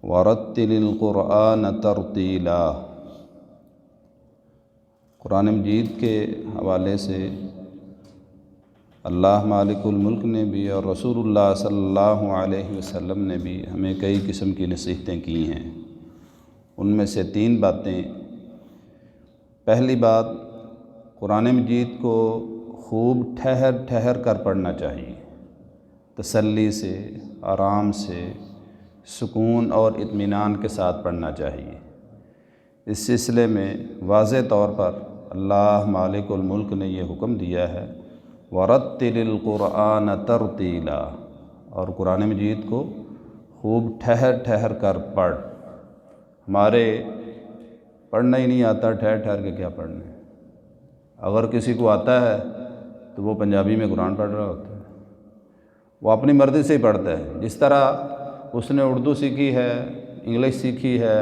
ورتل القرآن ترتیلا۔ قرآن مجید کے حوالے سے اللہ مالک الملک نے بھی اور رسول اللہ صلی اللہ علیہ وسلم نے بھی ہمیں کئی قسم کی نصیحتیں کی ہیں۔ ان میں سے 3 باتیں۔ پہلی بات، قرآن مجید کو خوب ٹھہر ٹھہر کر پڑھنا چاہیے، تسلی سے، آرام سے، سکون اور اطمینان کے ساتھ پڑھنا چاہیے۔ اس سلسلے میں واضح طور پر اللہ مالک الملک نے یہ حکم دیا ہے وَرَتِّلِ الْقُرْآنَ تَرْتِيلًا، اور قرآن مجید کو خوب ٹھہر ٹھہر کر پڑھ۔ ہمارے پڑھنا ہی نہیں آتا، ٹھہر ٹھہر کے کیا پڑھنے؟ اگر کسی کو آتا ہے تو وہ پنجابی میں قرآن پڑھ رہا ہوتا ہے، وہ اپنی مرضی سے ہی پڑھتا ہے۔ جس طرح اس نے اردو سیکھی ہے، انگلش سیکھی ہے،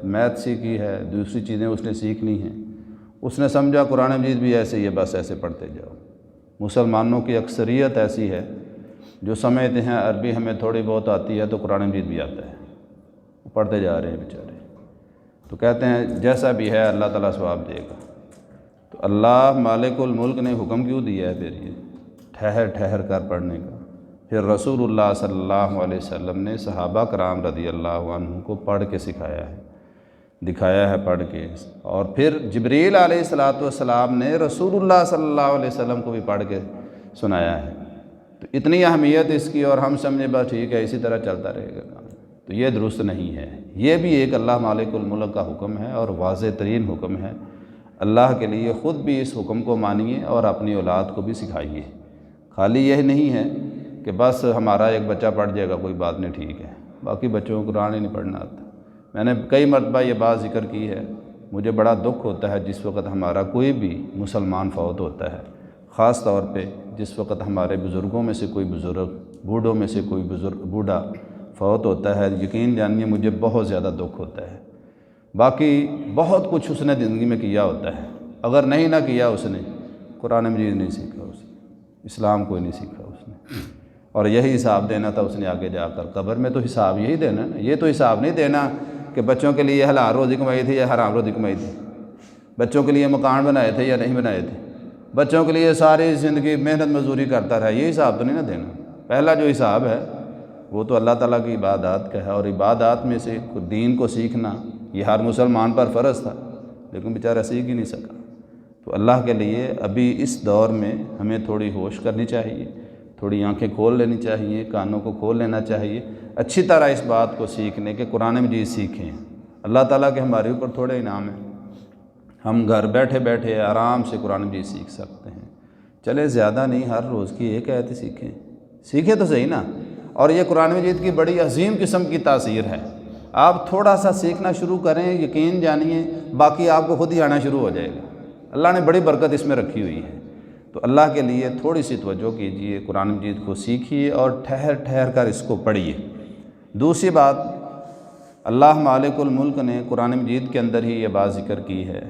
میتھ سیکھی ہے، دوسری چیزیں اس نے سیکھنی ہیں، اس نے سمجھا قرآن مجید بھی ایسے ہی ہے، بس ایسے پڑھتے جاؤ۔ مسلمانوں کی اکثریت ایسی ہے جو سمجھتے ہیں عربی ہمیں تھوڑی بہت آتی ہے تو قرآن مجید بھی آتا ہے، وہ پڑھتے جا رہے ہیں بیچارے۔ تو کہتے ہیں جیسا بھی ہے اللہ تعالیٰ ثواب دے گا۔ تو اللہ مالک الملک نے حکم کیوں دیا ہے پھر یہ ٹھہر ٹھہر کر پڑھنے کا؟ پھر رسول اللہ صلی اللہ علیہ وسلم نے صحابہ کرام رضی اللہ عنہ کو پڑھ کے سکھایا ہے، دکھایا ہے پڑھ کے، اور پھر جبریل علیہ السلام نے رسول اللہ صلی اللہ علیہ وسلم کو بھی پڑھ کے سنایا ہے۔ تو اتنی اہمیت اس کی، اور ہم سمجھے بس ٹھیک ہے اسی طرح چلتا رہے گا کام، تو یہ درست نہیں ہے۔ یہ بھی ایک اللہ مالک الملک کا حکم ہے اور واضح ترین حکم ہے۔ اللہ کے لیے خود بھی اس حکم کو مانیے اور اپنی اولاد کو بھی سکھائیے۔ خالی یہ نہیں ہے کہ بس ہمارا ایک بچہ پڑھ جائے گا کوئی بات نہیں ٹھیک ہے، باقی بچوں کو قرآن ہی نہیں پڑھنا آتا۔ میں نے کئی مرتبہ یہ بات ذکر کی ہے، مجھے بڑا دکھ ہوتا ہے جس وقت ہمارا کوئی بھی مسلمان فوت ہوتا ہے، خاص طور پہ جس وقت ہمارے بزرگوں میں سے کوئی بزرگ، بوڑھوں میں سے کوئی بوڑھا فوت ہوتا ہے، یقین جانیے مجھے بہت زیادہ دکھ ہوتا ہے۔ باقی بہت کچھ اس نے زندگی میں کیا ہوتا ہے، اگر نہیں نہ کیا اس نے، قرآن مجید نہیں سیکھا اس نے، اسلام کوئی نہیں سیکھا اس نے، اور یہی حساب دینا تھا اس نے آگے جا کر قبر میں۔ تو حساب یہی دینا ہے، یہ تو حساب نہیں دینا کہ بچوں کے لیے حلال روزی کمائی تھی یا حرام روزی کمائی تھی، بچوں کے لیے مکان بنائے تھے یا نہیں بنائے تھے، بچوں کے لیے ساری زندگی محنت مزدوری کرتا رہا، یہ حساب تو نہیں نہ دینا۔ پہلا جو حساب ہے وہ تو اللہ تعالیٰ کی عبادات کا ہے، اور عبادات میں سے دین کو سیکھنا یہ ہر مسلمان پر فرض تھا، لیکن بیچارہ سیکھ ہی نہیں سکا۔ تو اللہ کے لیے ابھی اس دور میں ہمیں تھوڑی ہوش کرنی چاہیے، تھوڑی آنکھیں کھول لینی چاہیے، کانوں کو کھول لینا چاہیے، اچھی طرح اس بات کو سیکھنے کہ قرآن مجید سیکھیں۔ اللہ تعالیٰ کے ہمارے اوپر تھوڑے انعام ہیں، ہم گھر بیٹھے بیٹھے آرام سے قرآن مجید سیکھ سکتے ہیں۔ چلے زیادہ نہیں، ہر روز کی ایک آیت سیکھیں، سیکھیں تو صحیح نا۔ اور یہ قرآن مجید کی بڑی عظیم قسم کی تاثیر ہے، آپ تھوڑا سا سیکھنا شروع کریں، یقین جانیے باقی آپ کو خود ہی آنا شروع ہو جائے گا۔ اللہ نے بڑی برکت اس میں رکھی ہوئی ہے۔ تو اللہ کے لیے تھوڑی سی توجہ کیجیے، قرآن مجید کو سیکھیے اور ٹھہر ٹھہر کر اس کو پڑھیے۔ دوسری بات، اللہ مالک الملک نے قرآن مجید کے اندر ہی یہ بات ذکر کی ہے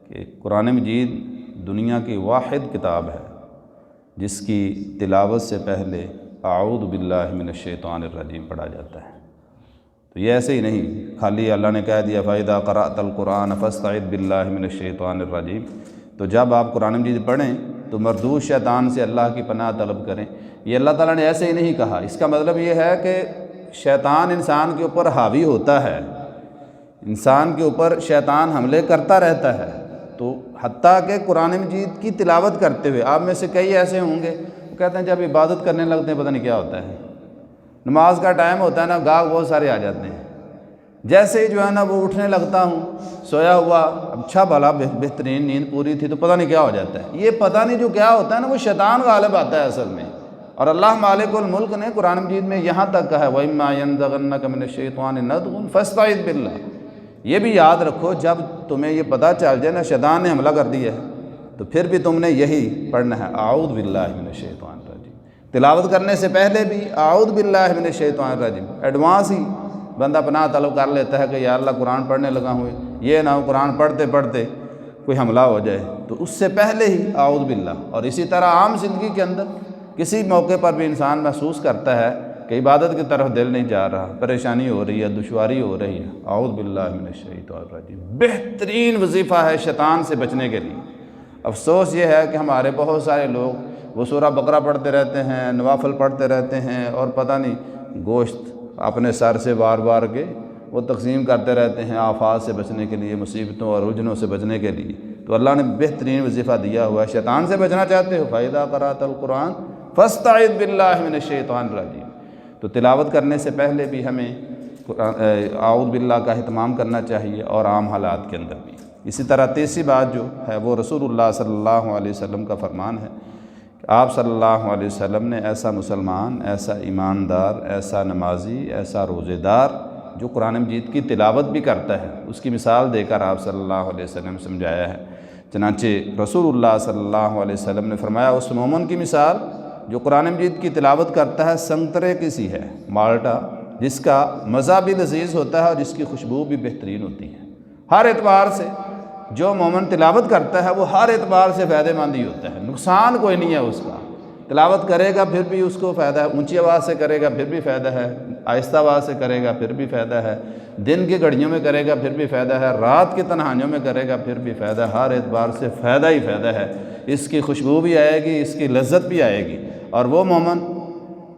کہ قرآن مجید دنیا کی واحد کتاب ہے جس کی تلاوت سے پہلے اعوذ باللہ من الشیطان الرجیم پڑھا جاتا ہے۔ تو یہ ایسے ہی نہیں خالی اللہ نے کہہ دیا فَإِذَا قَرَأْتَ الْقُرْآنَ فَاسْتَعِذْ بِاللَّهِ مِنَ الشَّيْطَانِ الرَّجِيمِ، تو جب آپ قرآن مجید پڑھیں تو مردود شیطان سے اللہ کی پناہ طلب کریں۔ یہ اللہ تعالیٰ نے ایسے ہی نہیں کہا، اس کا مطلب یہ ہے کہ شیطان انسان کے اوپر حاوی ہوتا ہے، انسان کے اوپر شیطان حملے کرتا رہتا ہے۔ تو حتیٰ کہ قرآن مجید کی تلاوت کرتے ہوئے آپ میں سے کئی ایسے ہوں گے وہ کہتے ہیں جب عبادت کرنے لگتے ہیں پتہ نہیں کیا ہوتا ہے، نماز کا ٹائم ہوتا ہے نا، گاہک بہت سارے آ جاتے ہیں، جیسے ہی جو ہے نا وہ اٹھنے لگتا ہوں سویا ہوا، اچھا بھلا بہترین نیند پوری تھی تو پتہ نہیں کیا ہو جاتا ہے۔ یہ پتہ نہیں جو کیا ہوتا ہے نا وہ شیطان غالب آتا ہے اصل میں۔ اور اللہ مالک الملک نے قرآن مجید میں یہاں تک کہا ہے وَإِمَّا يَنزَغَنَّكَ مِنَ الشَّيْطَانِ نَزْغٌ فَاسْتَعِذْ بِاللَّهِ۔ یہ بھی یاد رکھو جب تمہیں یہ پتہ چل جائے نا شیطان نے حملہ کر دیا ہے تو پھر بھی تم نے یہی پڑھنا ہے اعوذ باللہ من الشیطان الرجیم۔ تلاوت کرنے سے پہلے بھی اعوذ باللہ من الشیطان الرجیم، ایڈوانس ہی بندہ پناہ طلب کر لیتا ہے کہ یا اللہ قرآن پڑھنے لگا ہوں، یہ نہ ہو قرآن پڑھتے پڑھتے کوئی حملہ ہو جائے، تو اس سے پہلے ہی اعوذ باللہ۔ اور اسی طرح عام زندگی کے اندر کسی موقع پر بھی انسان محسوس کرتا ہے کہ عبادت کی طرف دل نہیں جا رہا، پریشانی ہو رہی ہے، دشواری ہو رہی ہے، اعوذ باللہ من الشیطان الرجیم، بہترین وظیفہ ہے شیطان سے بچنے کے لیے۔ افسوس یہ ہے کہ ہمارے بہت سارے لوگ وہ سورہ بقرہ پڑھتے رہتے ہیں، نوافل پڑھتے رہتے ہیں، اور پتہ نہیں گوشت اپنے سر سے بار بار کے وہ تقسیم کرتے رہتے ہیں آفات سے بچنے کے لیے، مصیبتوں اور الجھنوں سے بچنے کے لیے۔ تو اللہ نے بہترین وظیفہ دیا ہوا ہے۔ شیطان سے بچنا چاہتے ہو، فَإِذَا قَرَأْتَ الْقُرْآنَ فَاسْتَعِذْ بِاللَّهِ مِنَ الشَّيْطَانِ الرَّجِيمِ۔ تو تلاوت کرنے سے پہلے بھی ہمیں اعوذ باللہ کا اہتمام کرنا چاہیے، اور عام حالات کے اندر بھی۔ اسی طرح تیسری بات جو ہے وہ رسول اللہ صلی اللہ علیہ وسلم کا فرمان ہے کہ آپ صلی اللہ علیہ وسلم نے ایسا مسلمان، ایسا ایماندار، ایسا نمازی، ایسا روزے دار جو قرآن مجید کی تلاوت بھی کرتا ہے، اس کی مثال دے کر آپ صلی اللہ علیہ وسلم سمجھایا ہے۔ چنانچہ رسول اللہ صلی اللہ علیہ وسلم نے فرمایا اس مومن کی مثال جو قرآن مجید کی تلاوت کرتا ہے سنترے کی سی ہے، مالٹا، جس کا مزہ بھی لذیذ ہوتا ہے اور جس کی خوشبو بھی بہترین ہوتی ہے۔ ہر اعتبار سے جو مومن تلاوت کرتا ہے وہ ہر اعتبار سے فائدہ مند ہی ہوتا ہے، نقصان کوئی نہیں ہے اس کا۔ تلاوت کرے گا پھر بھی اس کو فائدہ ہے، اونچی آواز سے کرے گا پھر بھی فائدہ ہے، آہستہ آواز سے کرے گا پھر بھی فائدہ ہے، دن کی گھڑیوں میں کرے گا پھر بھی فائدہ ہے، رات کی تنہائیوں میں کرے گا پھر بھی فائدہ ہے، ہر اعتبار سے فائدہ ہی فائدہ ہے۔ اس کی خوشبو بھی آئے گی، اس کی لذت بھی آئے گی۔ اور وہ مومن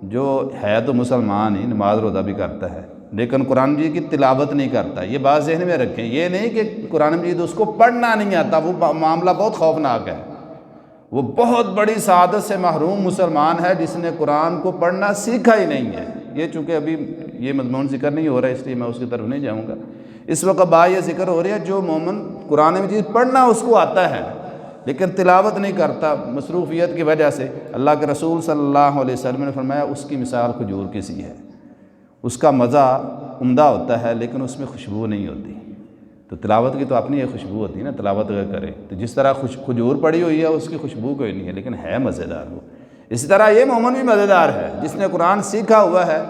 جو ہے تو مسلمان ہی، نماز روزہ بھی کرتا ہے لیکن قرآن مجید کی تلاوت نہیں کرتا، یہ بات ذہن میں رکھیں۔ یہ نہیں کہ قرآن مجید اس کو پڑھنا نہیں آتا، وہ معاملہ بہت خوفناک ہے۔ وہ بہت بڑی سعادت سے محروم مسلمان ہے جس نے قرآن کو پڑھنا سیکھا ہی نہیں ہے۔ یہ چونکہ ابھی یہ مضمون ذکر نہیں ہو رہا ہے اس لیے میں اس کی طرف نہیں جاؤں گا۔ اس وقت بات یہ ذکر ہو رہی ہے جو مومن قرآن مجید پڑھنا اس کو آتا ہے لیکن تلاوت نہیں کرتا مصروفیت کی وجہ سے، اللہ کے رسول صلی اللہ علیہ وسلم نے فرمایا اس کی مثال کھجور کی سی ہے۔ اس کا مزہ عمدہ ہوتا ہے لیکن اس میں خوشبو نہیں ہوتی۔ تو تلاوت کی تو اپنی ایک خوشبو ہوتی ہے نا، تلاوت اگر کرے تو جس طرح کھجور پڑی ہوئی ہے اس کی خوشبو کوئی نہیں ہے لیکن ہے مزیدار وہ۔ اسی طرح یہ مومن بھی مزیدار ہے جس نے قرآن سیکھا ہوا ہے،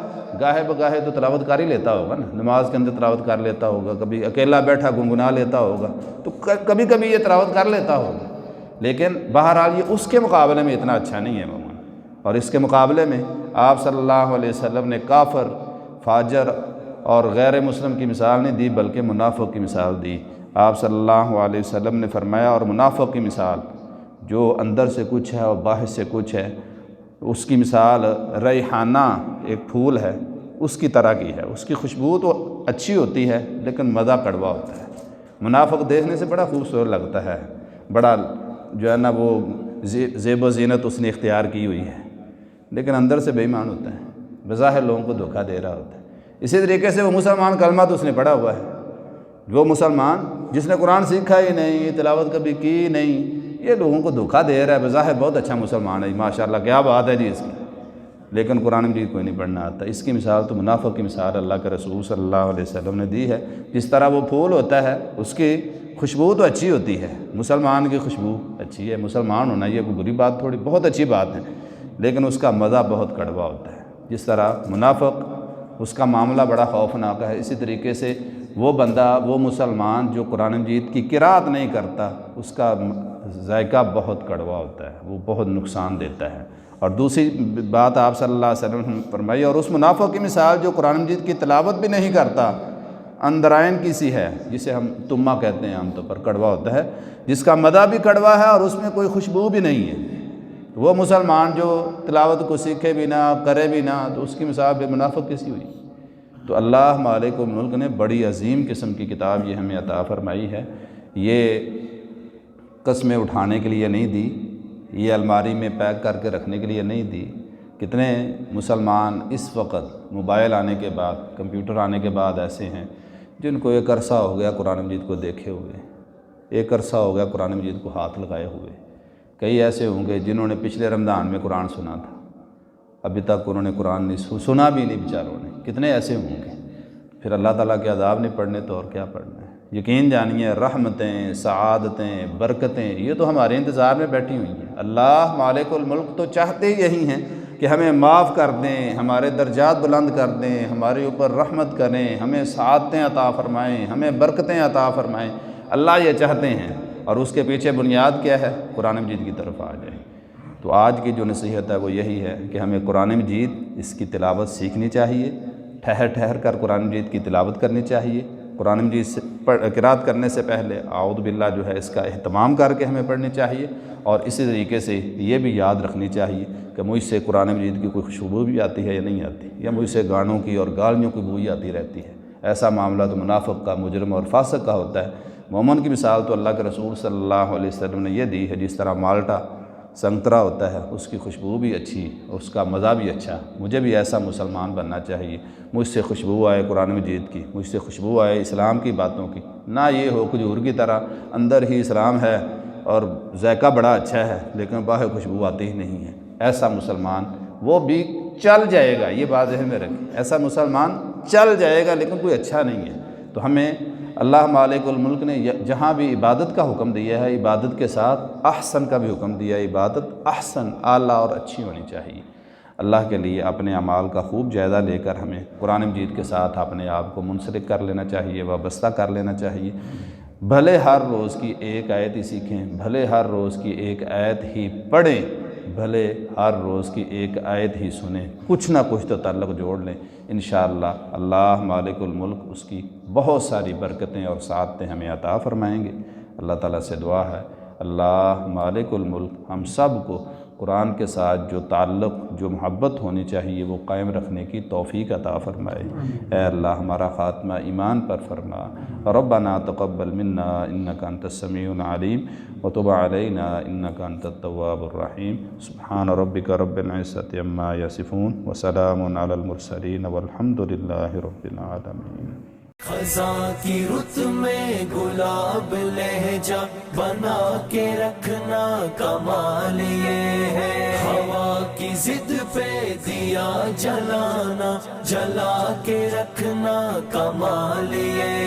گاہے بگاہے تو تلاوت کر ہی لیتا ہوگا نا، نماز کے اندر تلاوت کر لیتا ہوگا، کبھی اکیلا بیٹھا گنگنا لیتا ہوگا، تو کبھی کبھی یہ تلاوت کر لیتا ہوگا، لیکن بہرحال یہ اس کے مقابلے میں اتنا اچھا نہیں ہے مومن۔ اور اس کے مقابلے میں آپ صلی اللہ علیہ وسلم نے کافر، فاجر اور غیر مسلم کی مثال نہیں دی بلکہ منافق کی مثال دی۔ آپ صلی اللہ علیہ وسلم نے فرمایا اور منافق کی مثال جو اندر سے کچھ ہے اور باہر سے کچھ ہے، اس کی مثال ریحانہ ایک پھول ہے اس کی طرح کی ہے۔ اس کی خوشبو تو اچھی ہوتی ہے لیکن مزہ کڑوا ہوتا ہے۔ منافق دیکھنے سے بڑا خوبصورت لگتا ہے، بڑا جو ہے نا وہ زیب و زینت اس نے اختیار کی ہوئی ہے لیکن اندر سے بے ایمان ہوتا ہے، بظاہر لوگوں کو دھوکہ دے رہا ہوتا ہے۔ اسی طریقے سے وہ مسلمان کلمہ تو اس نے پڑھا ہوا ہے، وہ مسلمان جس نے قرآن سیکھا ہی نہیں، تلاوت کبھی کی نہیں، یہ لوگوں کو دھوکہ دے رہا ہے، بظاہر بہت اچھا مسلمان ہے، ماشاءاللہ کیا بات ہے جی اس کی، لیکن قرآن مجید کوئی نہیں پڑھنا آتا۔ اس کی مثال تو منافق کی مثال اللہ کے رسول صلی اللہ علیہ وسلم نے دی ہے۔ جس طرح وہ پھول ہوتا ہے اس کی خوشبو تو اچھی ہوتی ہے، مسلمان کی خوشبو اچھی ہے، مسلمان ہونا یہ کوئی بری بات تھوڑی، بہت اچھی بات ہے، لیکن اس کا مزہ بہت کڑوا ہوتا ہے۔ جس طرح منافق اس کا معاملہ بڑا خوفناک ہے، اسی طریقے سے وہ بندہ، وہ مسلمان جو قرآن مجید کی قرأت نہیں کرتا اس کا ذائقہ بہت کڑوا ہوتا ہے، وہ بہت نقصان دیتا ہے۔ اور دوسری بات آپ صلی اللہ علیہ وسلم نے فرمائی اور اس منافق کی مثال جو قرآن مجید کی تلاوت بھی نہیں کرتا، اندرائن کی سی ہے، جسے ہم تمہ کہتے ہیں عام طور پر، کڑوا ہوتا ہے، جس کا مزہ بھی کڑوا ہے اور اس میں کوئی خوشبو بھی نہیں ہے۔ وہ مسلمان جو تلاوت کو سیکھے بھی نہ، کرے بھی نہ، تو اس کی مثال بے منافق کیسی ہوئی؟ تو اللہ مالک الملک نے بڑی عظیم قسم کی کتاب یہ ہمیں عطا فرمائی ہے۔ یہ قسمیں اٹھانے کے لیے نہیں دی، یہ الماری میں پیک کر کے رکھنے کے لیے نہیں دی۔ کتنے مسلمان اس وقت موبائل آنے کے بعد، کمپیوٹر آنے کے بعد ایسے ہیں جن کو ایک عرصہ ہو گیا قرآن مجید کو دیکھے ہوئے، ایک عرصہ ہو گیا قرآن مجید کو ہاتھ لگائے ہوئے۔ کئی ایسے ہوں گے جنہوں نے پچھلے رمضان میں قرآن سنا تھا، ابھی تک انہوں نے قرآن نہیں سنا بھی نہیں بیچاروں نے، کتنے ایسے ہوں گے۔ پھر اللہ تعالیٰ کے عذاب نہیں پڑھنے تو اور کیا پڑھنا ہے۔ یقین جانیے رحمتیں، سعادتیں، برکتیں یہ تو ہمارے انتظار میں بیٹھی ہوئی ہیں۔ اللہ مالک الملک تو چاہتے ہی یہی ہیں کہ ہمیں معاف کر دیں، ہمارے درجات بلند کر دیں، ہمارے اوپر رحمت کریں، ہمیں سعادتیں عطا فرمائیں، ہمیں برکتیں عطا فرمائیں۔ اللہ یہ چاہتے ہیں اور اس کے پیچھے بنیاد کیا ہے؟ قرآن مجید کی طرف آ جائیں۔ تو آج کی جو نصیحت ہے وہ یہی ہے کہ ہمیں قرآن مجید اس کی تلاوت سیکھنی چاہیے، ٹھہر ٹھہر کر قرآن مجید کی تلاوت کرنی چاہیے، قرآن مجید سے قرات کرنے سے پہلے اعوذ باللہ جو ہے اس کا اہتمام کر کے ہمیں پڑھنی چاہیے، اور اسی طریقے سے یہ بھی یاد رکھنی چاہیے کہ مجھ سے قرآن مجید کی کوئی خوشبو بھی آتی ہے یا نہیں آتی، یا مجھ سے گانوں کی اور گالیوں کی بوئی آتی رہتی ہے۔ ایسا معاملہ تو منافق کا، مجرم اور فاسق کا ہوتا ہے۔ مومن کی مثال تو اللہ کے رسول صلی اللہ علیہ وسلم نے یہ دی ہے، جس طرح مالٹا سنترا ہوتا ہے، اس کی خوشبو بھی اچھی، اس کا مزہ بھی اچھا، مجھے بھی ایسا مسلمان بننا چاہیے، مجھ سے خوشبو آئے قرآن مجید کی، مجھ سے خوشبو آئے اسلام کی باتوں کی، نہ یہ ہو کھجور کی طرح اندر ہی اسلام ہے اور ذائقہ بڑا اچھا ہے لیکن باہر خوشبو آتی ہی نہیں ہے۔ ایسا مسلمان وہ بھی چل جائے گا، یہ بات ذہن میں رکھیں، ایسا مسلمان چل جائے گا لیکن کوئی اچھا نہیں ہے۔ تو ہمیں اللہ مالک الملک نے جہاں بھی عبادت کا حکم دیا ہے، عبادت کے ساتھ احسن کا بھی حکم دیا ہے، عبادت احسن، اعلیٰ اور اچھی ہونی چاہیے۔ اللہ کے لیے اپنے اعمال کا خوب جائزہ لے کر ہمیں قرآن مجید کے ساتھ اپنے آپ کو منسلک کر لینا چاہیے، وابستہ کر لینا چاہیے۔ بھلے ہر روز کی ایک آیت ہی سیکھیں، بھلے ہر روز کی ایک آیت ہی پڑھیں، بھلے ہر روز کی ایک آیت ہی سنیں، کچھ نہ کچھ تو تعلق جوڑ لیں، انشاءاللہ اللہ مالک الملک اس کی بہت ساری برکتیں اور سعادتیں ہمیں عطا فرمائیں گے۔ اللہ تعالیٰ سے دعا ہے اللہ مالک الملک ہم سب کو قرآن کے ساتھ جو تعلق، جو محبت ہونی چاہیے وہ قائم رکھنے کی توفیق عطا فرمائے۔ اے اللہ ہمارا خاتمہ ایمان پر فرما۔ ربنا تقبل منا انک انت السمیع العلیم وتب علینا انک انت التواب الرحیم۔ سبحان ربک رب العزۃ عما یصفون وسلام علی المرسلین والحمد للہ رب العالمین۔ خزاں کی رت میں گلاب لہجہ بنا کے رکھنا کمال یہ ہے، ہوا کی ضد پہ دیا جلانا جلا کے رکھنا کمال یہ